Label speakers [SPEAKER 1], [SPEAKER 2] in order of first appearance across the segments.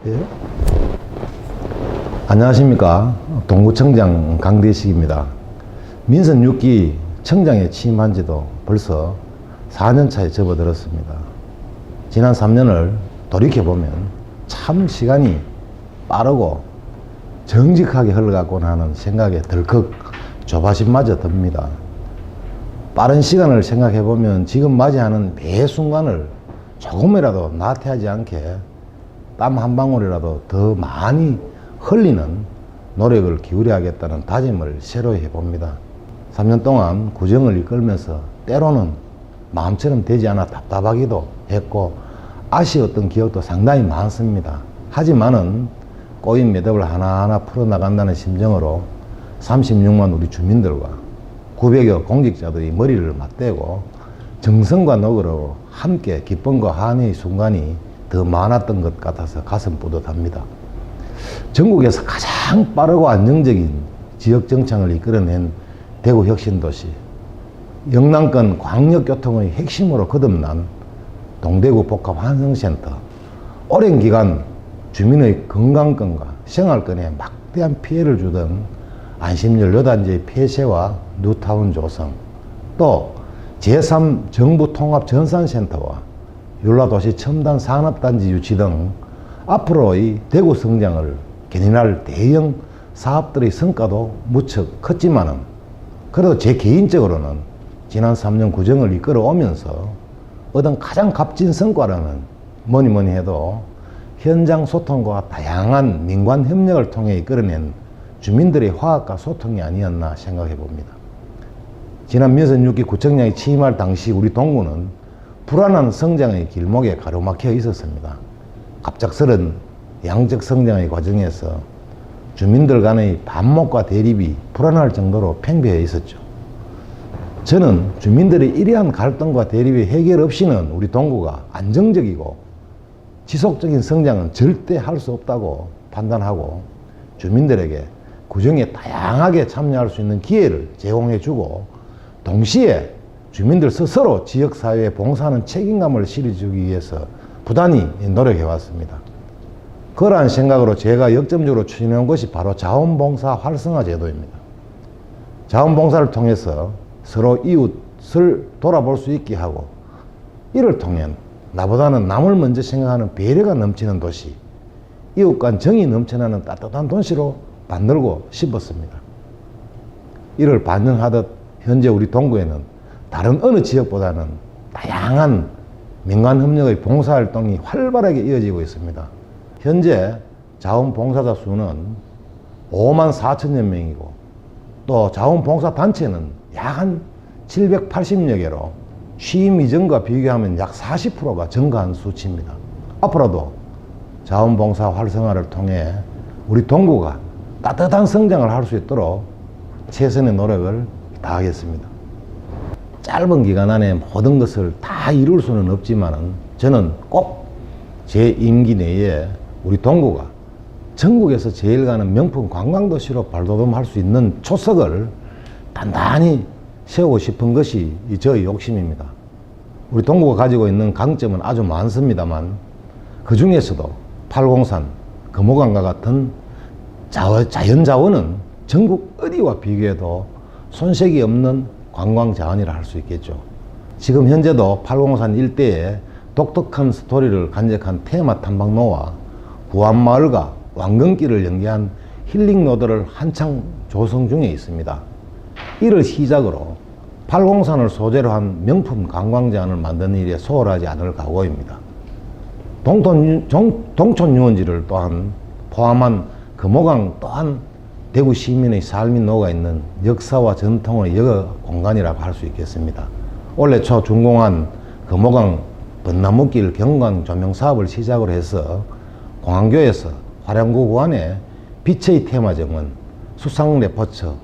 [SPEAKER 1] 예? 안녕하십니까. 동구청장 강대식입니다. 민선 6기 청장에 취임한 지도 벌써 4년 차에 접어들었습니다. 지난 3년을 돌이켜보면 참 시간이 빠르고 정직하게 흘러갔구나 하는 생각에 덜컥 조바심마저 듭니다. 빠른 시간을 생각해보면 지금 맞이하는 매 순간을 조금이라도 나태하지 않게 땀 한 방울이라도 더 많이 흘리는 노력을 기울여야겠다는 다짐을 새로 해봅니다. 3년 동안 구정을 이끌면서 때로는 마음처럼 되지 않아 답답하기도 했고 아쉬웠던 기억도 상당히 많습니다. 하지만은 꼬인 매듭을 하나하나 풀어나간다는 심정으로 36만 우리 주민들과 900여 공직자들이 머리를 맞대고 정성과 노력으로 함께 기쁨과 한의의 순간이 더 많았던 것 같아서 가슴 뿌듯합니다. 전국에서 가장 빠르고 안정적인 지역 정착을 이끌어낸 대구 혁신도시, 영남권 광역교통의 핵심으로 거듭난 동대구 복합환승센터, 오랜 기간 주민의 건강권과 생활권에 막대한 피해를 주던 안심연료단지의 폐쇄와 뉴타운 조성, 또 제3 정부통합전산센터와 율라도시 첨단산업단지 유치 등 앞으로의 대구 성장을 견인할 대형 사업들의 성과도 무척 컸지만은 그래도 제 개인적으로는 지난 3년 구정을 이끌어 오면서 얻은 가장 값진 성과로는 뭐니 해도 현장 소통과 다양한 민관 협력을 통해 이끌어낸 주민들의 화합과 소통이 아니었나 생각해 봅니다. 지난 민선 6기 구청장이 취임할 당시 우리 동구는 불안한 성장의 길목에 가로막혀 있었습니다. 갑작스런 양적 성장의 과정에서 주민들 간의 반목과 대립이 불안할 정도로 팽배해 있었죠. 저는 주민들의 이러한 갈등과 대립의 해결 없이는 우리 동구가 안정적이고 지속적인 성장은 절대 할 수 없다고 판단하고 주민들에게 구정에 다양하게 참여할 수 있는 기회를 제공해주고 동시에 주민들 스스로 지역사회에 봉사하는 책임감을 실어주기 위해서 부단히 노력해왔습니다. 그러한 생각으로 제가 역점적으로 추진해온 것이 바로 자원봉사 활성화 제도입니다. 자원봉사를 통해서 서로 이웃을 돌아볼 수 있게 하고 이를 통해 나보다는 남을 먼저 생각하는 배려가 넘치는 도시, 이웃 간 정이 넘쳐나는 따뜻한 도시로 만들고 싶었습니다. 이를 반영하듯 현재 우리 동구에는 다른 어느 지역보다는 다양한 민간협력의 봉사활동이 활발하게 이어지고 있습니다. 현재 자원봉사자 수는 5만 4천여 명이고 또 자원봉사단체는 약 한 780여 개로 취임 이전과 비교하면 약 40%가 증가한 수치입니다. 앞으로도 자원봉사 활성화를 통해 우리 동구가 따뜻한 성장을 할 수 있도록 최선의 노력을 다하겠습니다. 짧은 기간 안에 모든 것을 다 이룰 수는 없지만 저는 꼭 제 임기 내에 우리 동구가 전국에서 제일 가는 명품 관광도시로 발돋움할 수 있는 초석을 단단히 세우고 싶은 것이 저의 욕심입니다. 우리 동구가 가지고 있는 강점은 아주 많습니다만 그 중에서도 팔공산, 금호강과 같은 자연자원은 전국 어디와 비교해도 손색이 없는 관광자원이라 할 수 있겠죠. 지금 현재도 팔공산 일대에 독특한 스토리를 간직한 테마 탐방로와 구안마을과 왕건길을 연계한 힐링로드를 한창 조성 중에 있습니다. 이를 시작으로 팔공산을 소재로 한 명품 관광자원을 만드는 일에 소홀하지 않을 각오입니다. 동촌 유원지를 또한 포함한 금호강 또한 대구 시민의 삶이 녹아있는 역사와 전통의 여가 공간이라고 할 수 있겠습니다. 올해 초 준공한 금호강 벚나무길 경관 조명 사업을 시작으로 해서 공항교에서 화량구 구안에 빛의 테마정원, 수상 레포처,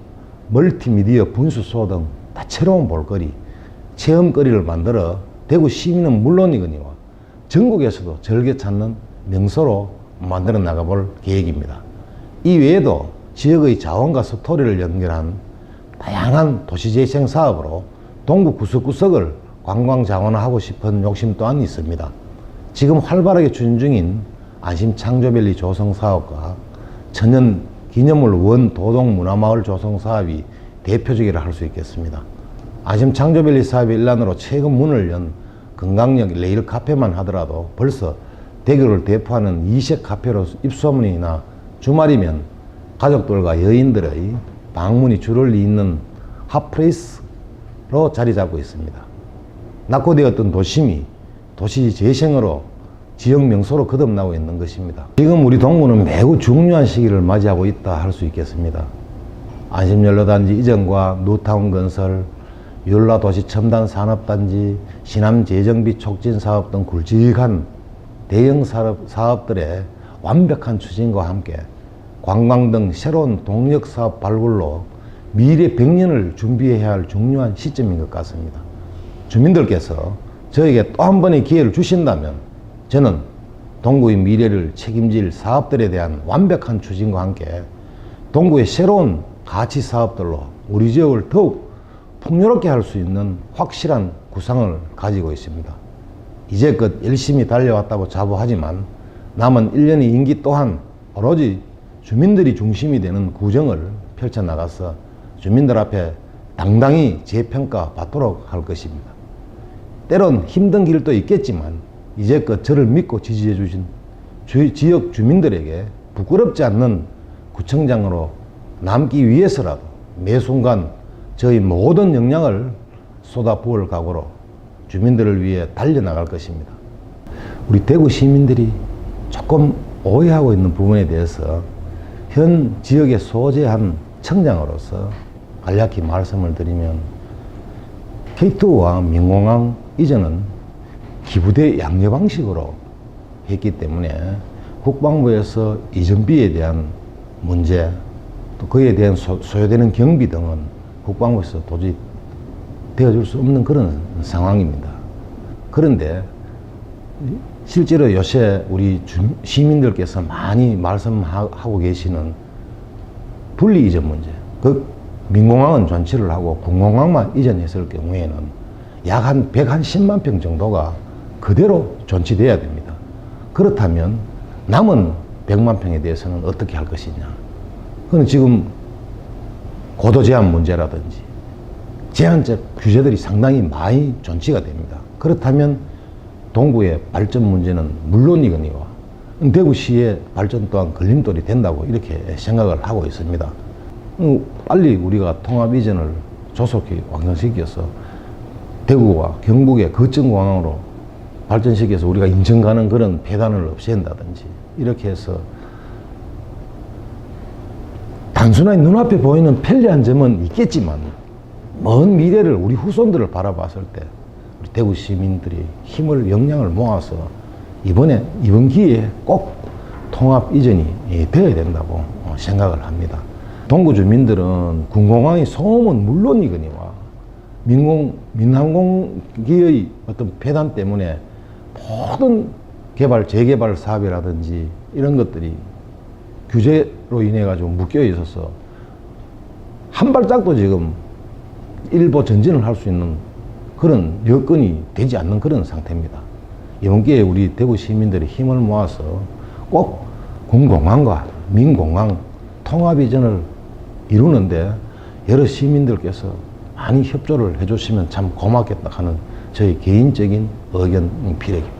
[SPEAKER 1] 멀티미디어 분수소 등 다채로운 볼거리, 체험거리를 만들어 대구 시민은 물론이거니와 전국에서도 즐겨 찾는 명소로 만들어 나가볼 계획입니다. 이 외에도 지역의 자원과 스토리를 연결한 다양한 도시재생 사업으로 동구 구석구석을 관광 자원화하고 싶은 욕심 또한 있습니다. 지금 활발하게 추진 중인 안심창조밸리 조성사업과 천연 기념물 원도동 문화마을 조성사업이 대표적이라 할 수 있겠습니다. 안심창조밸리 사업의 일환으로 최근 문을 연 건강역 레일 카페만 하더라도 벌써 대교를 대표하는 이색 카페로 입소문이나 주말이면 가족들과 여인들의 방문이 줄을 잇는 핫플레이스로 자리 잡고 있습니다. 낙후되었던 도심이 도시 재생으로 지역 명소로 거듭나고 있는 것입니다. 지금 우리 동구는 매우 중요한 시기를 맞이하고 있다 할 수 있겠습니다. 안심연료단지 이전과 뉴타운 건설, 율라도시 첨단산업단지, 시남재정비 촉진사업 등 굵직한 대형 사업들의 완벽한 추진과 함께 관광 등 새로운 동력사업 발굴로 미래 100년을 준비해야 할 중요한 시점인 것 같습니다. 주민들께서 저에게 또 한 번의 기회를 주신다면 저는 동구의 미래를 책임질 사업들에 대한 완벽한 추진과 함께 동구의 새로운 가치 사업들로 우리 지역을 더욱 풍요롭게 할 수 있는 확실한 구상을 가지고 있습니다. 이제껏 열심히 달려왔다고 자부하지만 남은 1년의 임기 또한 오로지 주민들이 중심이 되는 구정을 펼쳐나가서 주민들 앞에 당당히 재평가 받도록 할 것입니다. 때론 힘든 길도 있겠지만 이제껏 저를 믿고 지지해 주신 지역 주민들에게 부끄럽지 않는 구청장으로 남기 위해서라도 매 순간 저희 모든 역량을 쏟아부을 각오로 주민들을 위해 달려나갈 것입니다. 우리 대구 시민들이 조금 오해하고 있는 부분에 대해서 현 지역에 소재한 청장으로서 간략히 말씀을 드리면 K2와 민공항 이전은 기부대 양려 방식으로 했기 때문에 국방부에서 이전비에 대한 문제 또 그에 대한 소요되는 경비 등은 국방부에서 도저히 되어줄 수 없는 그런 상황입니다. 그런데 실제로 요새 우리 시민들께서 많이 말씀하고 계시는 분리 이전 문제, 그 민공항은 전치를 하고 군공항만 이전했을 경우에는 약 한 110만 평 정도가 그대로 존치돼야 됩니다. 그렇다면 남은 100만 평에 대해서는 어떻게 할 것이냐. 그건 지금 고도 제한 문제라든지 제한적 규제들이 상당히 많이 존치가 됩니다. 그렇다면 동구의 발전 문제는 물론이거니와 대구시의 발전 또한 걸림돌이 된다고 이렇게 생각을 하고 있습니다. 빨리 우리가 통합 이전을 조속히 완성시켜서 대구와 경북의 거점공항으로 발전시켜서 우리가 인천 가는 그런 폐단을 없앤다든지 이렇게 해서 단순하게 눈앞에 보이는 편리한 점은 있겠지만 먼 미래를 우리 후손들을 바라봤을 때 우리 대구 시민들이 힘을 역량을 모아서 이번 기회에 꼭 통합 이전이 되어야 된다고 생각을 합니다. 동구 주민들은 군공항의 소음은 물론이거니와 민항공기의 어떤 폐단 때문에 모든 재개발 사업이라든지 이런 것들이 규제로 인해 가지고 묶여 있어서 한 발짝도 지금 일보 전진을 할 수 있는 그런 여건이 되지 않는 그런 상태입니다. 이번 기회에 우리 대구 시민들이 힘을 모아서 꼭 군공항과 민공항 통합 이전을 이루는데 여러 시민들께서 많이 협조를 해주시면 참 고맙겠다 하는 저희 개인적인 의견 필요입니다.